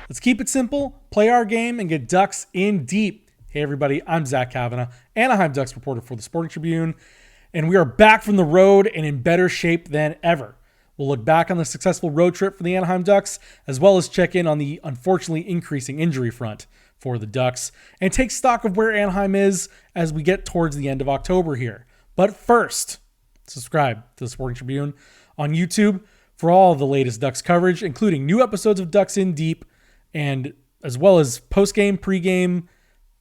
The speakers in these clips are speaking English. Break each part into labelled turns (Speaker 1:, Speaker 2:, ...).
Speaker 1: Let's keep it simple, play our game, and get Ducks in deep. Hey everybody, I'm Zach Cavanagh, Anaheim Ducks reporter for the Sporting Tribune, and we are back from the road and in better shape than ever. We'll look back on the successful road trip for the Anaheim Ducks, as well as check in on the unfortunately increasing injury front for the Ducks, and take stock of where Anaheim is as we get towards the end of October here. But first, subscribe to the Sporting Tribune on YouTube for all the latest Ducks coverage, including new episodes of Ducks in Deep, and as well as post-game, pre-game,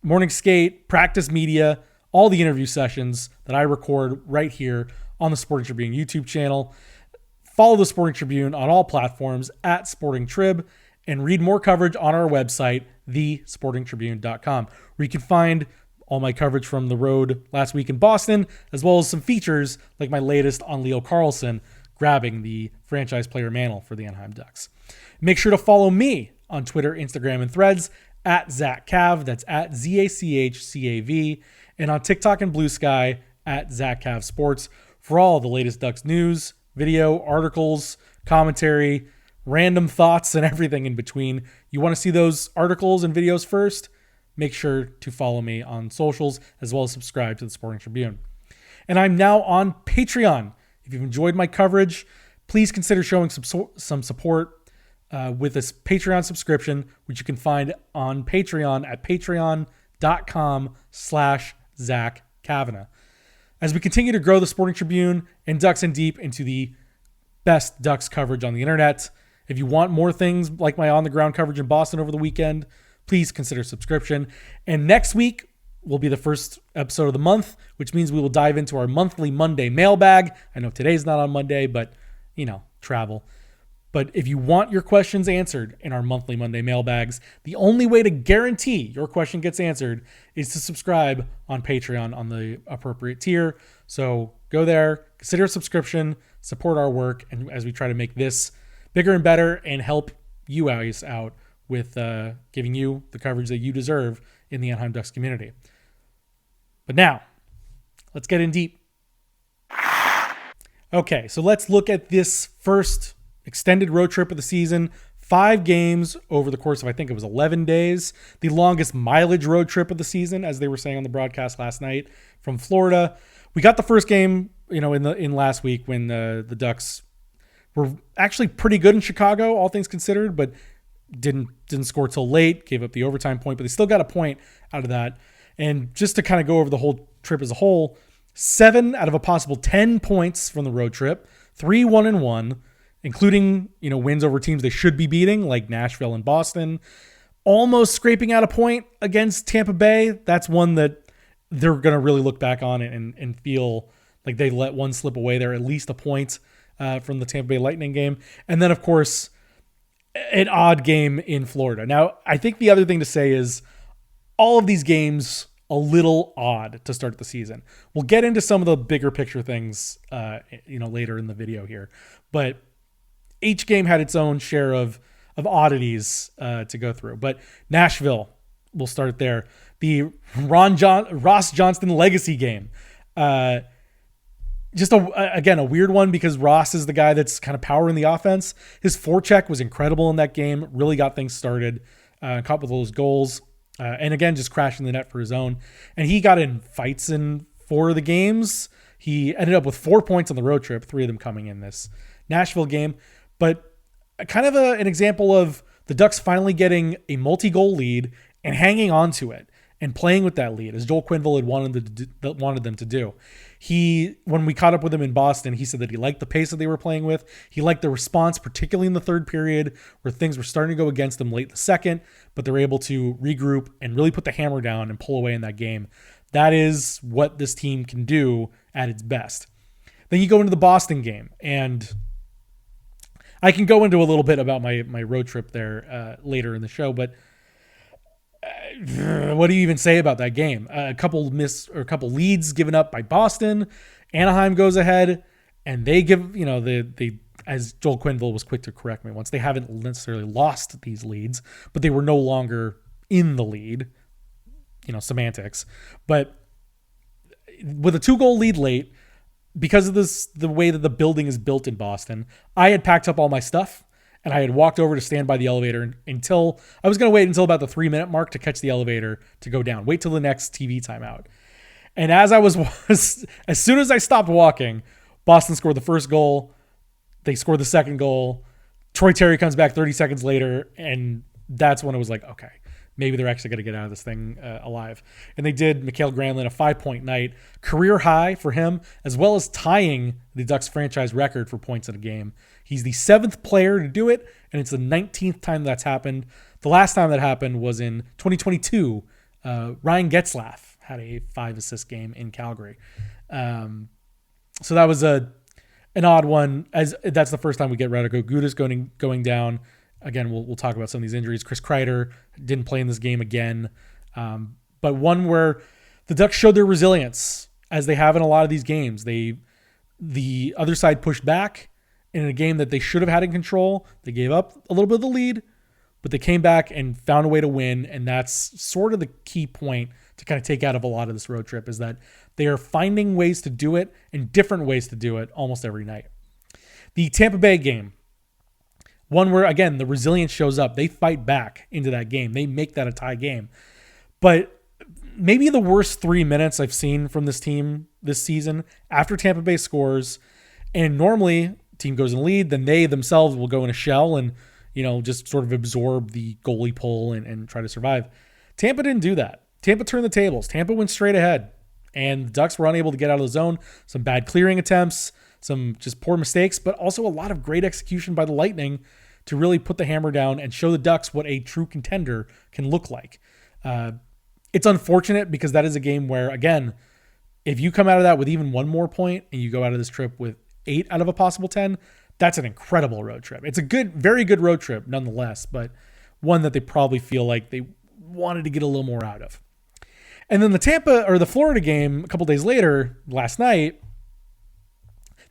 Speaker 1: morning skate, practice media, all the interview sessions that I record right here on the Sporting Tribune YouTube channel. Follow the Sporting Tribune on all platforms at Sporting Trib, and read more coverage on our website, thesportingtribune.com, where you can find all my coverage from the road last week in Boston, as well as some features like my latest on Leo Carlsson grabbing the franchise player mantle for the Anaheim Ducks. Make sure to follow me on Twitter, Instagram, and Threads at Zach Cav, that's at ZACHCAV, and on TikTok and Blue Sky at Zach Cav Sports for all the latest Ducks news, video, articles, commentary, random thoughts, and everything in between. You want to see those articles and videos first? Make sure to follow me on socials as well as subscribe to the Sporting Tribune. And I'm now on Patreon. If you've enjoyed my coverage, please consider showing some support with this Patreon subscription, which you can find on Patreon at patreon.com/Zach Cavanagh. As we continue to grow the Sporting Tribune and Ducks in Deep into the best Ducks coverage on the internet, if you want more things like my on-the-ground coverage in Boston over the weekend, please consider subscription. And next week will be the first episode of the month, which means we will dive into our monthly Monday mailbag. I know today's not on Monday, but, travel. But if you want your questions answered in our monthly Monday mailbags, the only way to guarantee your question gets answered is to subscribe on Patreon on the appropriate tier. So go there, consider a subscription, support our work, and as we try to make this bigger and better and help you guys out with giving you the coverage that you deserve in the Anaheim Ducks community. But now, let's get in deep. Okay, so let's look at this first extended road trip of the season. 5 games over the course of, I think it was 11 days. The longest mileage road trip of the season, as they were saying on the broadcast last night from Florida. We got the first game, in last week when the Ducks were actually pretty good in Chicago, all things considered, but didn't score till late, gave up the overtime point, but they still got a point out of that. And just to kind of go over the whole trip as a whole, 7 out of a possible 10 points from the road trip, 3 1-1, including, wins over teams they should be beating, like Nashville and Boston. Almost scraping out a point against Tampa Bay. That's one that they're going to really look back on and feel like they let one slip away there, at least a point from the Tampa Bay Lightning game. And then, of course, an odd game in Florida. Now, I think the other thing to say is all of these games a little odd to start the season. We'll get into some of the bigger picture things, later in the video here. But each game had its own share of oddities to go through. But Nashville, we'll start there. The Ross Johnston legacy game. Just a weird one because Ross is the guy that's kind of powering the offense. His forecheck was incredible in that game. Really got things started. Caught with those goals. And again, just crashing the net for his own. And he got in fights in 4 of the games. He ended up with 4 points on the road trip, 3 of them coming in this Nashville game. But kind of an example of the Ducks finally getting a multi-goal lead and hanging on to it and playing with that lead, as Joel Quenneville had wanted them to do. When we caught up with him in Boston, he said that he liked the pace that they were playing with. He liked the response, particularly in the third period, where things were starting to go against them late in the second, but they're able to regroup and really put the hammer down and pull away in that game. That is what this team can do at its best. Then you go into the Boston game, and I can go into a little bit about my road trip there later in the show, but what do you even say about that game? A couple leads given up by Boston. Anaheim goes ahead, and they give, they as Joel Quenneville was quick to correct me once, they haven't necessarily lost these leads, but they were no longer in the lead. Semantics. But with a 2-goal lead late, because of the way that the building is built in Boston, I had packed up all my stuff And I had walked over to stand by the elevator until I was going to wait until about the 3-minute mark to catch the elevator to go down. Wait till the next TV timeout. And as soon as I stopped walking, Boston scored the first goal. They scored the second goal. Troy Terry comes back 30 seconds later. And that's when it was like, okay, maybe they're actually going to get out of this thing alive. And they did. Mikael Granlund, a 5-point night, career high for him, as well as tying the Ducks franchise record for points in a game. He's the 7th player to do it, and it's the 19th time that's happened. The last time that happened was in 2022. Ryan Getzlaf had a 5-assist game in Calgary. So that was an odd one, as that's the first time we get Radko Gudas going down. Again, we'll talk about some of these injuries. Chris Kreider didn't play in this game again. But one where the Ducks showed their resilience, as they have in a lot of these games. The other side pushed back in a game that they should have had in control. They gave up a little bit of the lead, but they came back and found a way to win. And that's sort of the key point to kind of take out of a lot of this road trip, is that they are finding ways to do it and different ways to do it almost every night. The Tampa Bay game, one where, again, the resilience shows up. They fight back into that game. They make that a tie game. But maybe the worst 3 minutes I've seen from this team this season, after Tampa Bay scores, and normally team goes in the lead, then they themselves will go in a shell and, just sort of absorb the goalie pull and try to survive. Tampa didn't do that. Tampa turned the tables. Tampa went straight ahead, and the Ducks were unable to get out of the zone. Some bad clearing attempts, some just poor mistakes, but also a lot of great execution by the Lightning to really put the hammer down and show the Ducks what a true contender can look like. It's unfortunate because that is a game where, again, if you come out of that with even one more point and you go out of this trip with 8 out of a possible 10, that's an incredible road trip. It's a very good road trip nonetheless, but one that they probably feel like they wanted to get a little more out of. And then the Florida game a couple days later, last night,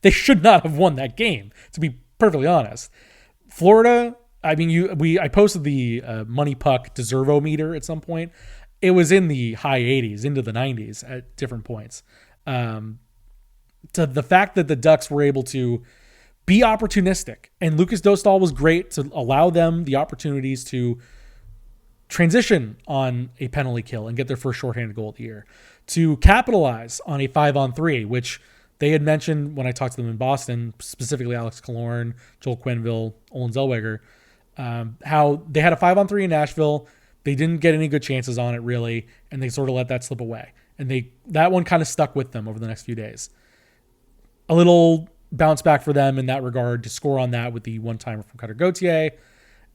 Speaker 1: they should not have won that game, to be perfectly honest. Florida, I posted the Money Puck Deservo-meter at some point. It was in the high 80s, into the 90s at different points. To the fact that the Ducks were able to be opportunistic, and Lukáš Dostál was great to allow them the opportunities to transition on a penalty kill and get their first shorthanded goal of the year, to capitalize on a 5-on-3, which they had mentioned when I talked to them in Boston, specifically Alex Killorn, Joel Quenneville, Olin Zellweger, how they had a 5-on-3 in Nashville. They didn't get any good chances on it, really, and they sort of let that slip away. And that one kind of stuck with them over the next few days. A little bounce back for them in that regard to score on that with the one-timer from Cutter Gauthier.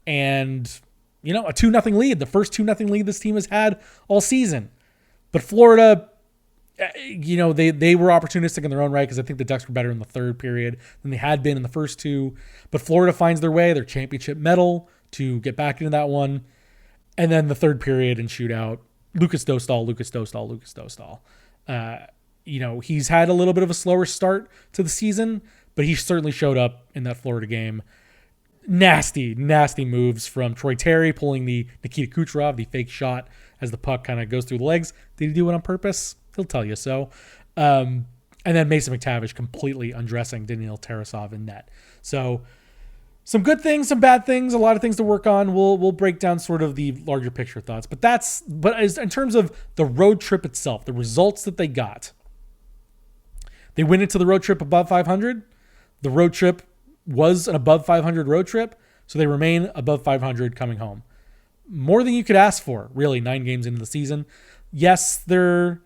Speaker 1: And, a 2-0 lead, the first 2-0 lead this team has had all season. But Florida, they were opportunistic in their own right, because I think the Ducks were better in the third period than they had been in the first two. But Florida finds their way, their championship medal, to get back into that one. And then the third period and shootout, Lukáš Dostál. He's had a little bit of a slower start to the season, but he certainly showed up in that Florida game. Nasty moves from Troy Terry, pulling the Nikita Kucherov, the fake shot as the puck kind of goes through the legs. Did he do it on purpose? He'll tell you so. And then Mason McTavish completely undressing Daniil Tarasov in net. So some good things, some bad things, a lot of things to work on. We'll break down sort of the larger picture thoughts. But as in terms of the road trip itself, the results that they got, they went into the road trip above 500. The road trip was an above 500 road trip, so they remain above 500 coming home. More than you could ask for, really, 9 games into the season. Yes, they're,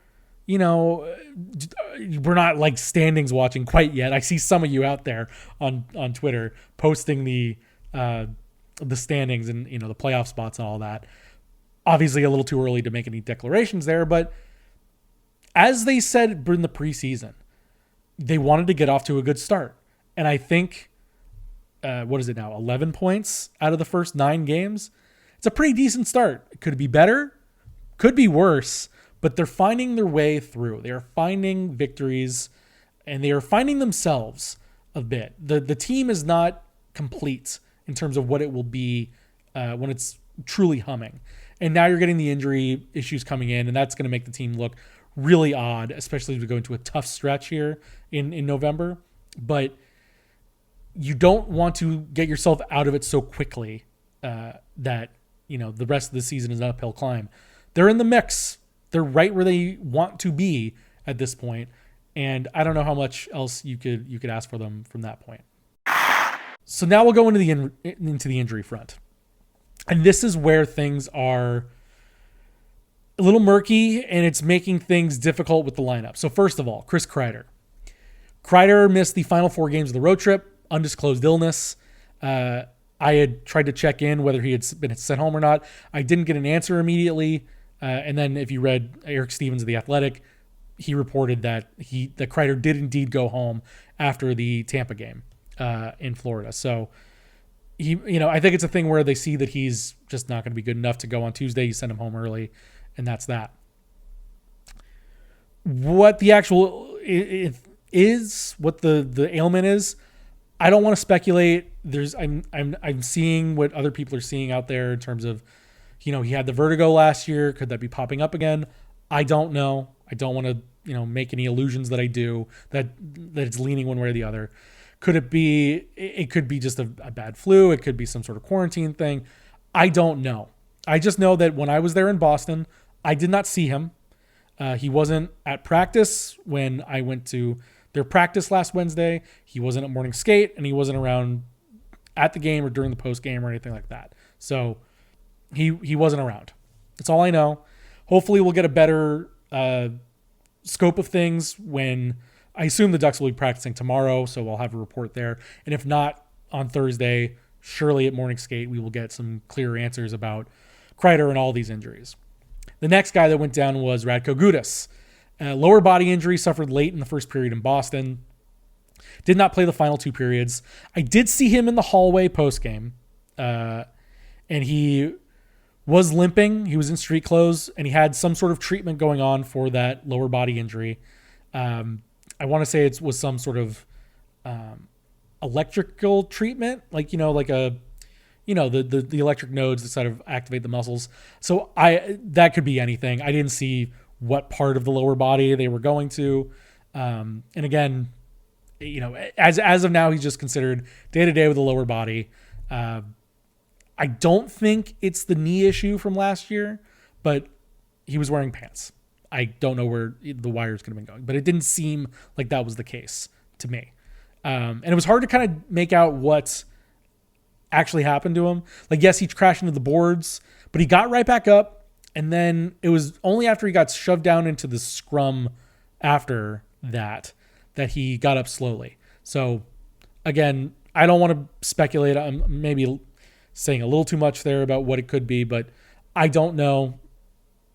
Speaker 1: we're not like standings watching quite yet. I see some of you out there on Twitter posting the standings and, the playoff spots and all that. Obviously a little too early to make any declarations there, but as they said in the preseason, they wanted to get off to a good start. And I think, 11 points out of the first 9 games? It's a pretty decent start. Could it be better? Could be worse, but they're finding their way through. They are finding victories, and they are finding themselves a bit. The team is not complete in terms of what it will be when it's truly humming. And now you're getting the injury issues coming in, and that's going to make the team look really odd, especially as we go into a tough stretch here in November. But you don't want to get yourself out of it so quickly that, the rest of the season is an uphill climb. They're in the mix. They're right where they want to be at this point. And I don't know how much else you could ask for them from that point. So now we'll go into the injury front. And this is where things are a little murky, and it's making things difficult with the lineup. So first of all, Chris Kreider. Kreider missed the final 4 games of the road trip, undisclosed illness. I had tried to check in whether he had been sent home or not. I didn't get an answer immediately. And then if you read Eric Stevens of The Athletic, he reported that Kreider did indeed go home after the Tampa game in Florida. So I think it's a thing where they see that he's just not going to be good enough to go on Tuesday. You send him home early, and that's that. What the actual what the ailment is, I don't want to speculate. I'm seeing what other people are seeing out there in terms of, he had the vertigo last year. Could that be popping up again? I don't know. I don't want to, make any illusions that I do that it's leaning one way or the other. Could it be, it could be just a bad flu. It could be some sort of quarantine thing. I don't know. I just know that when I was there in Boston, I did not see him. He wasn't at practice when I went to their practice last Wednesday. He wasn't at morning skate, and he wasn't around at the game or during the post game or anything like that. So he wasn't around. That's all I know. Hopefully we'll get a better scope of things when I assume the Ducks will be practicing tomorrow, so I'll have a report there. And if not, on Thursday, surely at morning skate, we will get some clearer answers about Kreider and all these injuries. The next guy that went down was Radko Gudas. Lower body injury suffered late in the first period in Boston. Did not play the final 2 periods. I did see him in the hallway post-game, and he was limping. He was in street clothes, and he had some sort of treatment going on for that lower body injury. I want to say it was some sort of electrical treatment, like the electric nodes that sort of activate the muscles. So that could be anything. I didn't see what part of the lower body they were going to. And again, as of now, he's just considered day-to-day with the lower body. I don't think it's the knee issue from last year, but he was wearing pants. I don't know where the wires could have been going, but it didn't seem like that was the case to me. And it was hard to kind of make out what actually happened to him. Like, yes, he crashed into the boards, but he got right back up. And then it was only after he got shoved down into the scrum after that he got up slowly. So again, I don't want to speculate. I'm maybe saying a little too much there about what it could be, but I don't know.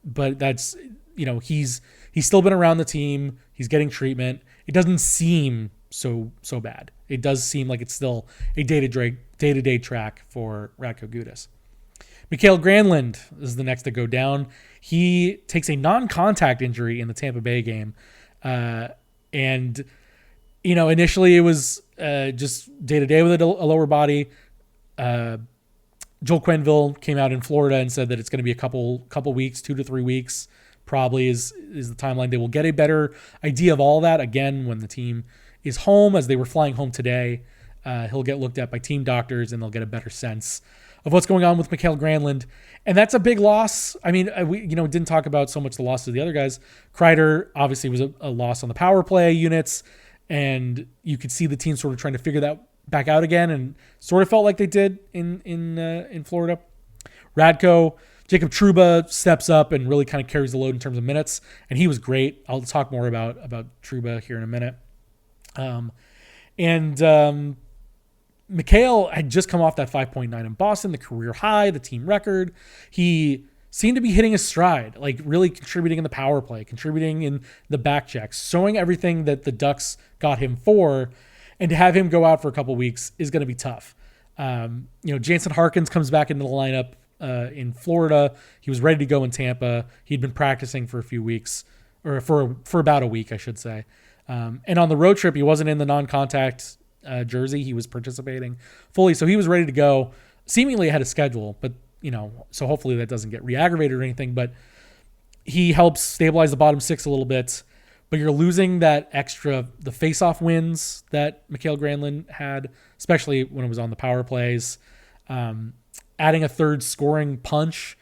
Speaker 1: But that's, he's still been around the team. He's getting treatment. It doesn't seem so bad. It does seem like it's still a day-to-day track for Radko Gudas. Mikael Granlund is the next to go down. He takes a non-contact injury in the Tampa Bay game. And initially it was just day-to-day with a lower body. Joel Quenneville came out in Florida and said that it's going to be a couple weeks, 2 to 3 weeks, probably is the timeline. They will get a better idea of all that again when the team is home, as they were flying home today. He'll get looked at by team doctors, and they'll get a better sense of what's going on with Mikael Granlund. And that's a big loss. I mean, we didn't talk about so much the loss of the other guys. Kreider obviously was a loss on the power play units, and you could see the team sort of trying to figure that back out again, and sort of felt like they did in Florida. Radko, Jacob Trouba steps up and really kind of carries the load in terms of minutes, and he was great. I'll talk more about Trouba here in a minute. Mikael had just come off that 5.9 in Boston, the career high, the team record. He seemed to be hitting his stride, like really contributing in the power play, contributing in the back checks, showing everything that the Ducks got him for. And to have him go out for a couple weeks is going to be tough. Jansen Harkins comes back into the lineup in Florida. He was ready to go in Tampa. He'd been practicing for a few weeks, or for about a week, I should say. And on the road trip, he wasn't in the non-contact jersey. He was participating fully, so he was ready to go, seemingly ahead of schedule. But so hopefully that doesn't get re-aggravated or anything. But he helps stabilize the bottom six a little bit. but you're losing the face-off wins that Mikael Granlund had, especially when it was on the power plays, adding a third scoring punch.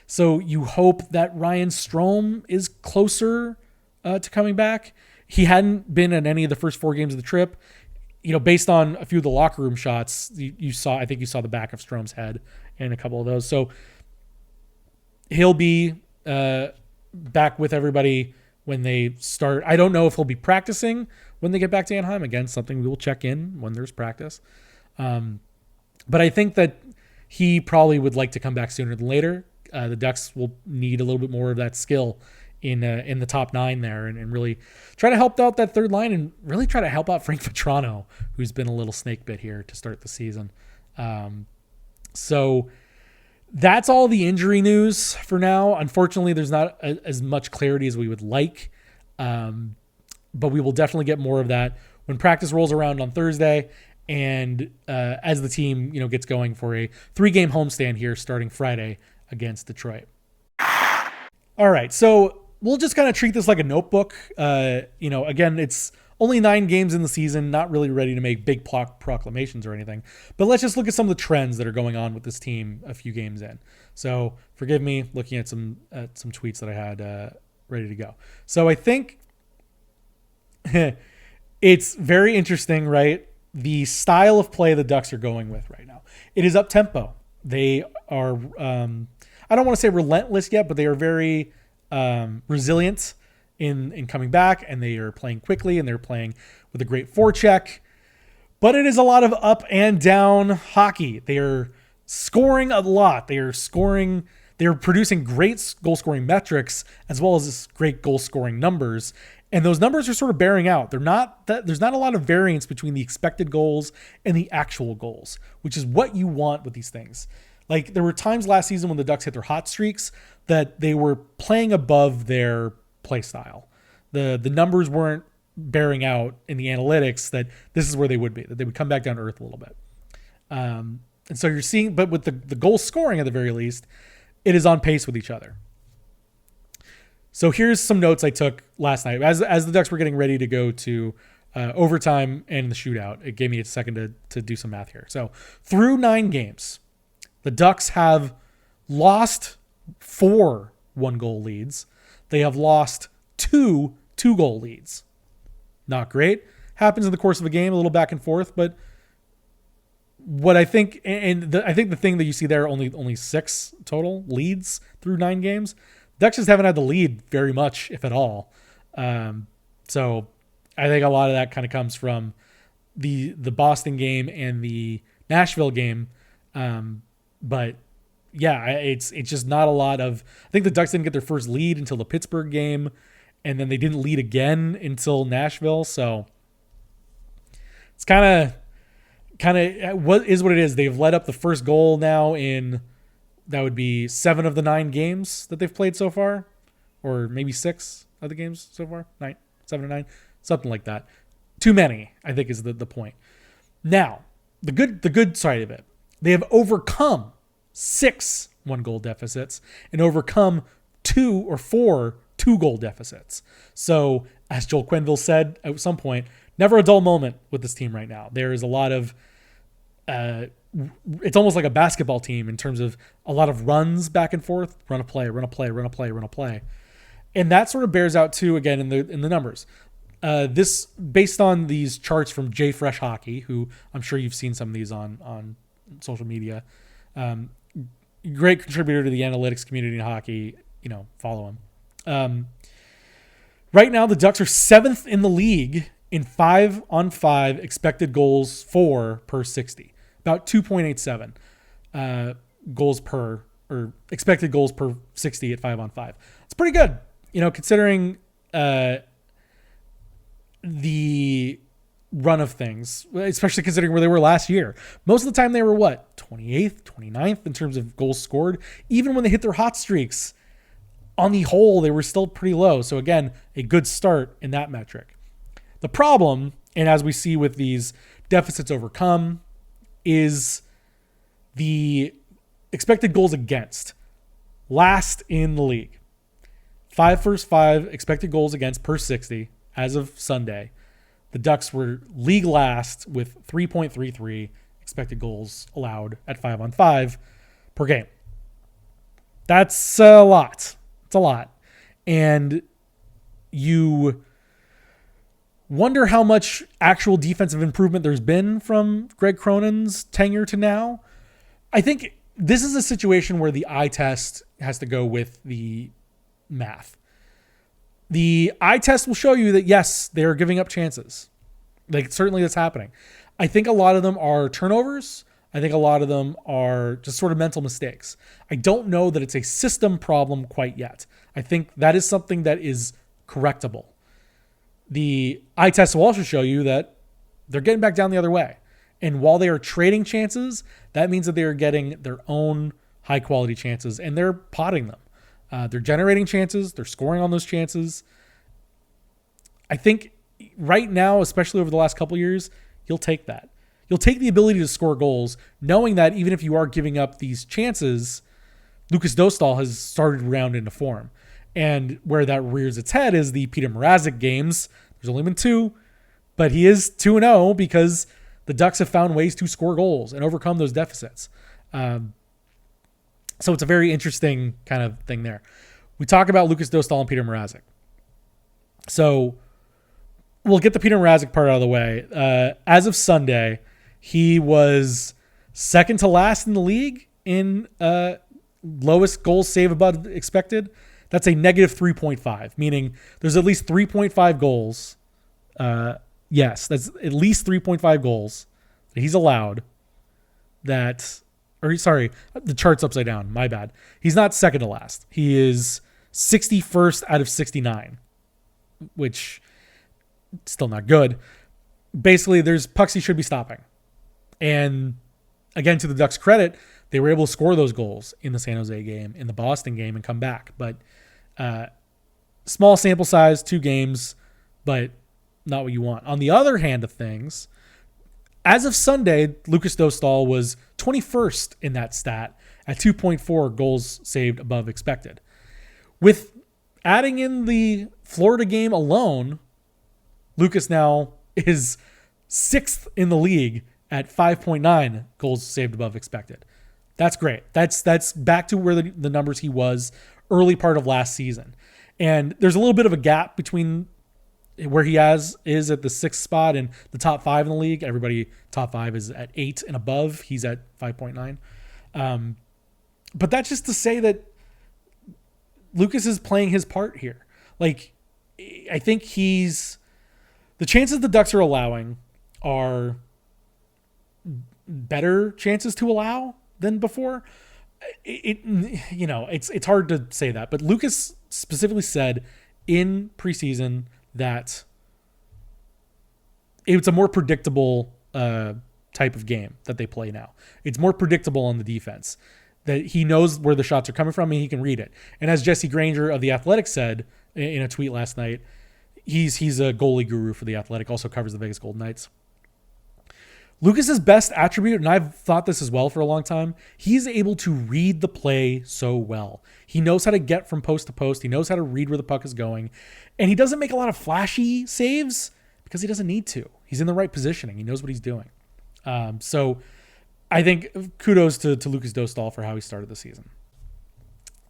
Speaker 1: So you hope that Ryan Strome is closer to coming back. He hadn't been in any of the first 4 games of the trip. Based on a few of the locker room shots, I think you saw the back of Strome's head in a couple of those. So he'll be back with everybody when they start. I don't know if he'll be practicing when they get back to Anaheim. Again, something we will check in when there's practice. But I think that he probably would like to come back sooner than later. The Ducks will need a little bit more of that skill in the top 9 there, and really try to help out that third line, and really try to help out Frank Vatrano, who's been a little snake bit here to start the season. So that's all the injury news for now. Unfortunately, there's not as much clarity as we would like, but we will definitely get more of that when practice rolls around on Thursday, and as the team gets going for a 3-game homestand here starting Friday against Detroit. All right, so we'll just kind of treat this like a notebook. Again, it's only 9 games in the season, not really ready to make big proclamations or anything. But let's just look at some of the trends that are going on with this team a few games in. So forgive me looking at some tweets that I had ready to go. So I think it's very interesting, right? The style of play the Ducks are going with right now. It is up-tempo. They are, I don't want to say relentless yet, but they are very resilient in coming back, and they are playing quickly, and they're playing with a great forecheck. But it is a lot of up and down hockey. They are scoring a lot. They are producing great goal scoring metrics as well as great goal scoring numbers. And those numbers are sort of bearing out. There's not a lot of variance between the expected goals and the actual goals, which is what you want with these things. Like, there were times last season when the Ducks hit their hot streaks that they were playing above their play style. The numbers weren't bearing out in the analytics that this is where they would be, that they would come back down to earth a little bit. And so you're seeing, but with the goal scoring at the very least, it is on pace with each other. So here's some notes I took last night. As the Ducks were getting ready to go to overtime and the shootout, it gave me a second to do some math here. So through 9 games, the Ducks have lost 4 1-goal leads. They have lost 2 2-goal leads. Not great. Happens in the course of a game, a little back and forth, but what I think, I think the thing that you see there, only 6 total leads through 9 games. Ducks just haven't had the lead very much, if at all. So I think a lot of that kind of comes from the Boston game and the Nashville game. But yeah, it's just not a lot of, I think the Ducks didn't get their first lead until the Pittsburgh game, and then they didn't lead again until Nashville. So it's kind of what is what it is. They've led up the first goal now in, that would be 7 of the 9 games that they've played so far, or maybe 6 of the games so far, 7 or 9, something like that. Too many, I think, is the point. Now, the good side of it, they have overcome 6 1-goal deficits and overcome 2 or 4 2-goal deficits. So, as Joel Quenneville said at some point, never a dull moment with this team right now. There is a lot of it's almost like a basketball team in terms of a lot of runs back and forth, run a play. And that sort of bears out too, again, in the numbers. This, based on these charts from J Fresh Hockey, who I'm sure you've seen some of these on social media. Great contributor to the analytics community in hockey, follow him. Right now, the Ducks are 7th in the league in 5-on-5 expected goals for per 60. About 2.87 goals per, or expected goals per 60 at 5-on-5. It's pretty good, considering the run of things, especially considering where they were last year. Most of the time they were 28th, 29th in terms of goals scored. Even when they hit their hot streaks, on the whole, they were still pretty low. So again, a good start in that metric. The problem, and as we see with these deficits overcome, is the expected goals against. Last in the league. 5 first 5 expected goals against per 60 as of Sunday, the Ducks were league last with 3.33 expected goals allowed at 5-on-5 per game. That's a lot. It's a lot. And you wonder how much actual defensive improvement there's been from Greg Cronin's tenure to now. I think this is a situation where the eye test has to go with the math. The eye test will show you that, yes, they are giving up chances. Like, certainly that's happening. I think a lot of them are turnovers. I think a lot of them are just sort of mental mistakes. I don't know that it's a system problem quite yet. I think that is something that is correctable. The eye test will also show you that they're getting back down the other way. And while they are trading chances, that means that they are getting their own high-quality chances, and they're potting them. They're generating chances. They're scoring on those chances. I think right now, especially over the last couple of years, you'll take that. You'll take the ability to score goals, knowing that even if you are giving up these chances, Lukáš Dostál has started to round into form. And where that rears its head is the Peter Mrazek games. There's only been 2, but he is 2-0 because the Ducks have found ways to score goals and overcome those deficits. So it's a very interesting kind of thing there. We talk about Lukáš Dostál and Peter Mrazek. So we'll get the Peter Mrazek part out of the way. As of Sunday, he was second to last in the league in lowest goals saved above expected. That's a negative 3.5, meaning there's at least 3.5 goals. Yes, that's at least 3.5 goals that he's allowed that, or sorry, the chart's upside down. My bad. He's not second to last. He is 61st out of 69, which still not good. Basically, there's pucks he should be stopping. And again, to the Ducks' credit, they were able to score those goals in the San Jose game, in the Boston game, and come back. But small sample size, 2 games, but not what you want. On the other hand of things, as of Sunday, Lukáš Dostál was 21st in that stat at 2.4 goals saved above expected. With adding in the Florida game alone, Lukáš now is 6th in the league at 5.9 goals saved above expected. That's great. That's back to where the numbers he was early part of last season. And there's a little bit of a gap between where he is at the 6th spot and the top 5 in the league. Everybody top 5 is at 8 and above. He's at 5.9. But that's just to say that Lukáš is playing his part here. Like, I think the chances the Ducks are allowing are better chances to allow than before. It's hard to say that, but Lukáš specifically said in preseason that it's a more predictable type of game that they play now. It's more predictable on the defense, that he knows where the shots are coming from and he can read it. And as Jesse Granger of The Athletic said in a tweet last night, he's a goalie guru for The Athletic, also covers the Vegas Golden Knights. Lukáš's best attribute, and I've thought this as well for a long time, he's able to read the play so well. He knows how to get from post to post. He knows how to read where the puck is going. And he doesn't make a lot of flashy saves because he doesn't need to. He's in the right positioning. He knows what he's doing. So I think kudos to Lukáš Dostál for how he started the season.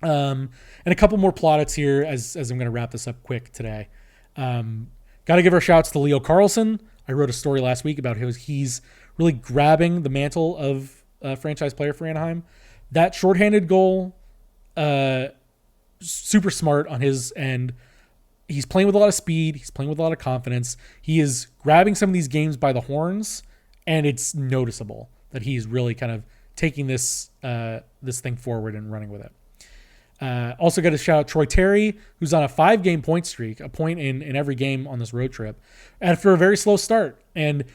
Speaker 1: And a couple more plaudits here as I'm going to wrap this up quick today. Got to give our shouts to Leo Carlsson. I wrote a story last week about how he's really grabbing the mantle of franchise player for Anaheim. That shorthanded goal, super smart on his end. He's playing with a lot of speed. He's playing with a lot of confidence. He is grabbing some of these games by the horns, and it's noticeable that he's really kind of taking this thing forward and running with it. Also got to shout out Troy Terry, who's on a 5-game point streak, a point in every game on this road trip, after a very slow start. And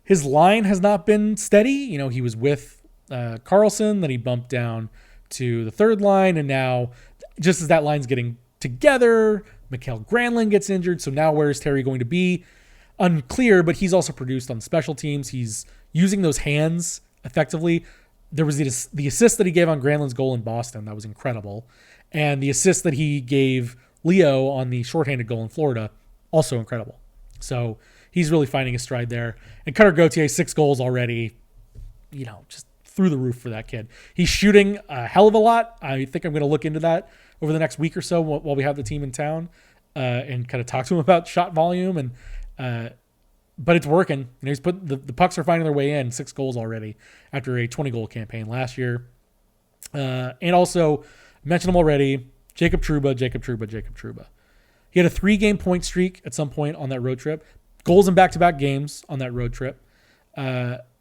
Speaker 1: his line has not been steady. He was with Carlsson, then he bumped down to the 3rd line, and now just as that line's getting together, Mikael Granlund gets injured. So now where is Terry going to be? Unclear, but he's also produced on special teams. He's using those hands effectively. There was the assist that he gave on Granlund's goal in Boston. That was incredible. And the assist that he gave Leo on the shorthanded goal in Florida, also incredible. So he's really finding his stride there. And Cutter Gauthier, 6 goals already, just through the roof for that kid. He's shooting a hell of a lot. I think I'm going to look into that over the next week or so while we have the team in town and kind of talk to him about shot volume. But it's working. He's put the pucks are finding their way in. 6 goals already after a 20-goal campaign last year. And also, mentioned him already, Jacob Trouba. He had a 3-game point streak at some point on that road trip. Goals in back-to-back games on that road trip.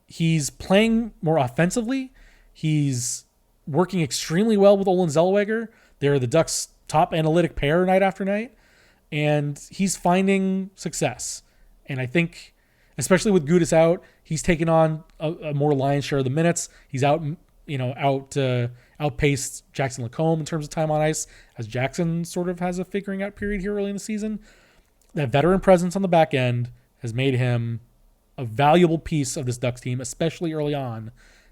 Speaker 1: He's playing more offensively. He's working extremely well with Olin Zellweger. They're the Ducks' top analytic pair night after night. And he's finding success. And I think, especially with Gudas out, he's taken on a more lion's share of the minutes. He's outpaced Jackson Lacombe in terms of time on ice, as Jackson sort of has a figuring out period here early in the season. That veteran presence on the back end has made him a valuable piece of this Ducks team, especially early on,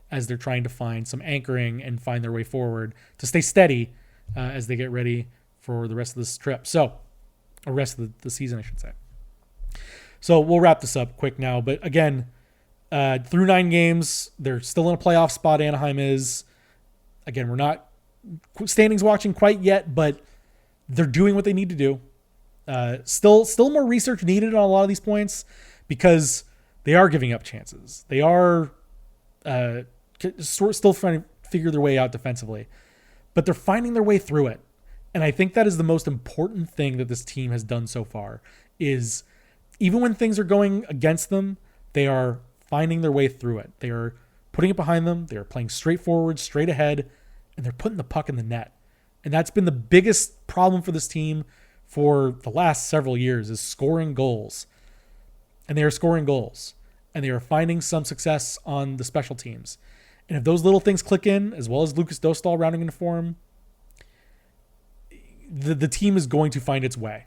Speaker 1: as they're trying to find some anchoring and find their way forward to stay steady as they get ready for the rest of this trip. So, or rest of the season, I should say. So we'll wrap this up quick now. But again, through 9 games, they're still in a playoff spot. Anaheim is. Again, we're not standings watching quite yet, but they're doing what they need to do. Still more research needed on a lot of these points because they are giving up chances. They are still trying to figure their way out defensively, but they're finding their way through it. And I think that is the most important thing that this team has done so far is even when things are going against them, they are finding their way through it. They are putting it behind them. They are playing straight forward, straight ahead, and they're putting the puck in the net. And that's been the biggest problem for this team for the last several years is scoring goals. And they are scoring goals. And they are finding some success on the special teams. And if those little things click in, as well as Lukáš Dostál rounding into form, the team is going to find its way.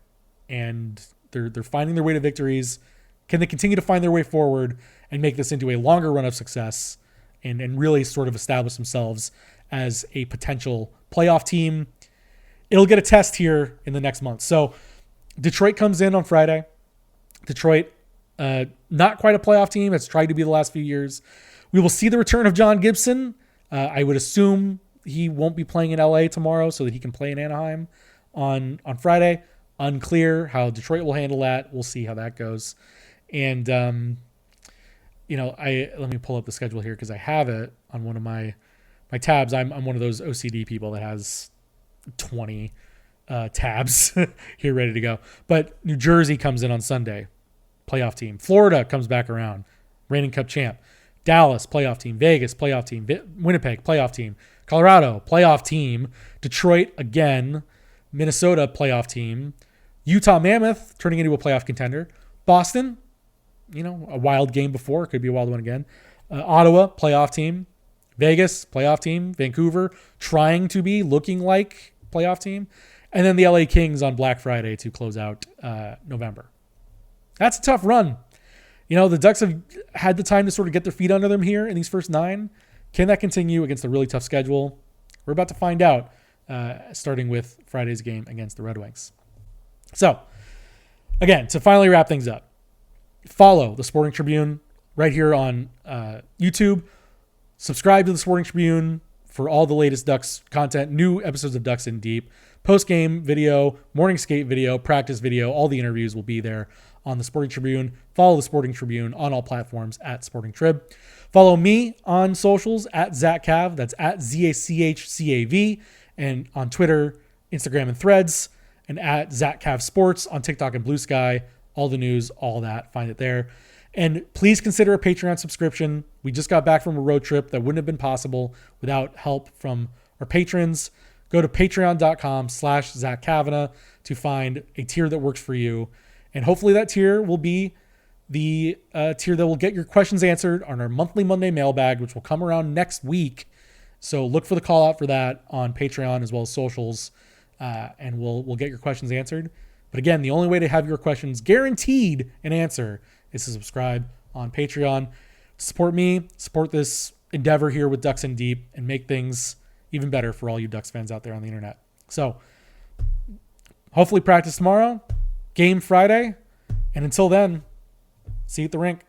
Speaker 1: And they're finding their way to victories. Can they continue to find their way forward and make this into a longer run of success and really sort of establish themselves as a potential playoff team? It'll get a test here in the next month. So Detroit comes in on Friday. Detroit, not quite a playoff team. It's tried to be the last few years. We will see the return of John Gibson. I would assume he won't be playing in LA tomorrow so that he can play in Anaheim on Friday. Unclear how Detroit will handle that. We'll see how that goes. And, let me pull up the schedule here because I have it on one of my tabs. I'm one of those OCD people that has 20 tabs here ready to go. But New Jersey comes in on Sunday, playoff team. Florida comes back around, reigning Cup champ. Dallas, playoff team. Vegas, playoff team. Winnipeg, playoff team. Colorado, playoff team. Detroit, again. Minnesota, playoff team. Utah Mammoth, turning into a playoff contender. Boston, a wild game before. It could be a wild one again. Ottawa, playoff team. Vegas, playoff team. Vancouver, trying to be, looking like playoff team. And then the LA Kings on Black Friday to close out November. That's a tough run. The Ducks have had the time to sort of get their feet under them here in these first 9. Can that continue against a really tough schedule? We're about to find out, starting with Friday's game against the Red Wings. So, again, to finally wrap things up, follow the Sporting Tribune right here on YouTube. Subscribe to the Sporting Tribune for all the latest Ducks content, new episodes of Ducks in Deep, post-game video, morning skate video, practice video. All the interviews will be there on the Sporting Tribune. Follow the Sporting Tribune on all platforms at Sporting Trib. Follow me on socials at Zach Cav. That's at ZACHCAV. And on Twitter, Instagram, and Threads. And at Zach Cav Sports on TikTok and Blue Sky. All the news, all that. Find it there. And please consider a Patreon subscription. We just got back from a road trip that wouldn't have been possible without help from our patrons. Go to patreon.com/Zach Cavanagh to find a tier that works for you. And hopefully that tier will be the tier that will get your questions answered on our monthly Monday mailbag, which will come around next week. So look for the call out for that on Patreon as well as socials, and we'll get your questions answered. But again, the only way to have your questions guaranteed an answer is to subscribe on Patreon. To support me, support this endeavor here with Ducks in Deep, and make things even better for all you Ducks fans out there on the internet. So hopefully practice tomorrow, game Friday, And until then, see you at the rink.